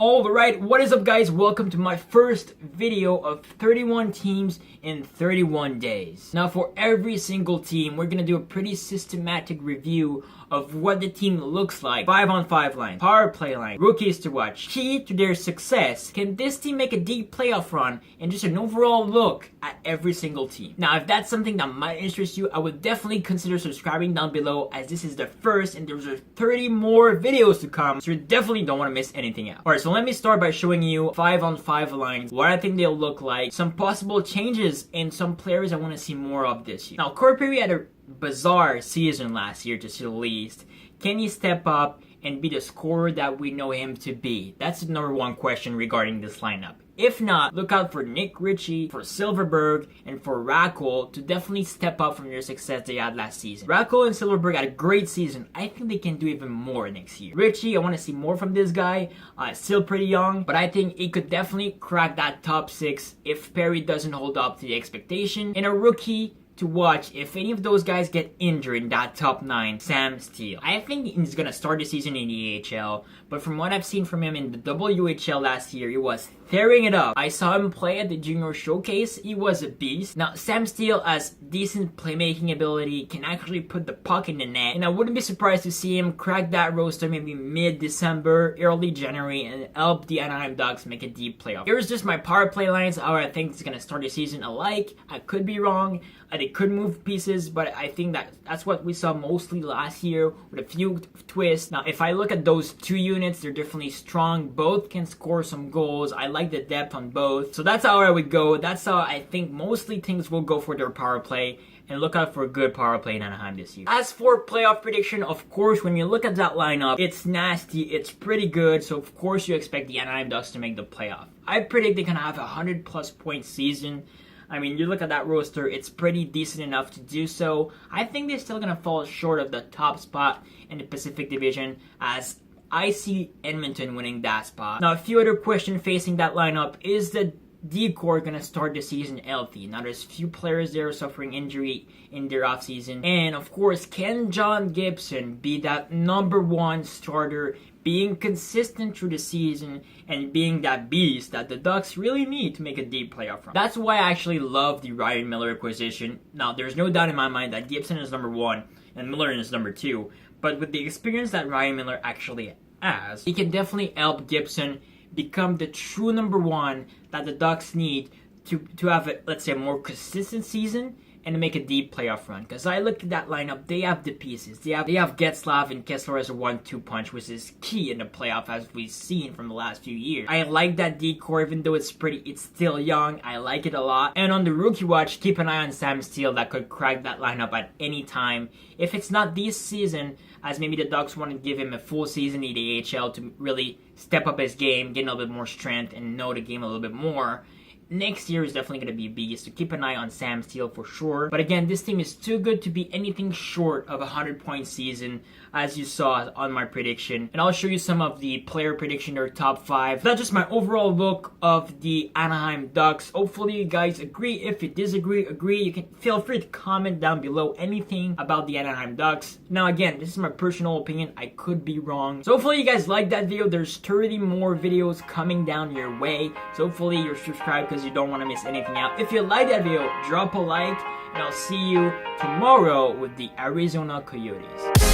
Alright, what is up guys? Welcome to my first video of 31 teams in 31 days. Now for every single team, we're gonna do a pretty systematic review of what the team looks like. 5-on-5 line, power play line, rookies to watch, key to their success. Can this team make a deep playoff run? And just an overall look at every single team. Now if that's something that might interest you, I would definitely consider subscribing down below, as this is the first and there's 30 more videos to come, so you definitely don't want to miss anything out. Alright, so let me start by showing you 5-on-5 lines, what I think they'll look like, some possible changes, and some players I want to see more of this year. Now Corey Perry had a bizarre season last year, to say the least. Can he step up and be the scorer that we know him to be? That's the number one question regarding this lineup. If not, look out for Nick Ritchie, for Silverberg, and for Rackle to definitely step up from their success they had last season. Rackle and Silverberg had a great season. I think they can do even more next year. Ritchie, I want to see more from this guy. Still pretty young, but I think he could definitely crack that top 6 if Perry doesn't hold up to the expectation. And a rookie to watch, if any of those guys get injured in that top 9, Sam Steele. I think he's gonna start the season in the AHL, but from what I've seen from him in the WHL last year, he was tearing it up. I saw him play at the junior showcase. He was a beast. Now Sam Steele has decent playmaking ability, can actually put the puck in the net, and I wouldn't be surprised to see him crack that roster maybe mid-December, early January, and help the Anaheim Ducks make a deep playoff. Here's just my power play lines, how I think it's gonna start the season alike. I could be wrong. They could move pieces, but I think that's what we saw mostly last year with a few twists. Now, if I look at those two units, they're definitely strong. Both can score some goals. I like the depth on both. So that's how I would go. That's how I think mostly things will go for their power play. And look out for a good power play in Anaheim this year. As for playoff prediction, of course, when you look at that lineup, it's nasty, it's pretty good, so of course you expect the Anaheim Ducks to make the playoff. I predict they're going to have a 100-plus point season. I mean, you look at that roster, it's pretty decent enough to do so. I think they're still going to fall short of the top spot in the Pacific Division, as I see Edmonton winning that spot. Now, a few other questions facing that lineup. Is the D-Corps going to start the season healthy? Now, there's few players there suffering injury in their offseason. And, of course, can John Gibson be that #1 starter, being consistent through the season and being that beast that the Ducks really need to make a deep playoff run? That's why I actually love the Ryan Miller acquisition. Now, there's no doubt in my mind that Gibson is #1 and Miller is #2. But with the experience that Ryan Miller actually has, he can definitely help Gibson become the true #1 that the Ducks need to have, let's say, a more consistent season and to make a deep playoff run. Because I look at that lineup, they have the pieces. They have Getzlaf and Kessler as a 1-2 punch, which is key in the playoff, as we've seen from the last few years. I like that D-Corps, even though it's still young. I like it a lot. And on the rookie watch, keep an eye on Sam Steele, that could crack that lineup at any time. If it's not this season, as maybe the Ducks want to give him a full season in the AHL to really step up his game, get a little bit more strength, and know the game a little bit more. Next year is definitely going to be a beast, so keep an eye on Sam Steele for sure. But again, this team is too good to be anything short of a 100-point season, as you saw on my prediction. And I'll show you some of the player prediction, their top 5. That's just my overall look of the Anaheim Ducks. Hopefully you guys agree. If you disagree, you can feel free to comment down below anything about the Anaheim Ducks. Now again, this is my personal opinion. I could be wrong. So hopefully you guys liked that video. There's 30 more videos coming down your way. So hopefully you're subscribed because you don't want to miss anything out. If you like that video, drop a like, and I'll see you tomorrow with the Arizona Coyotes.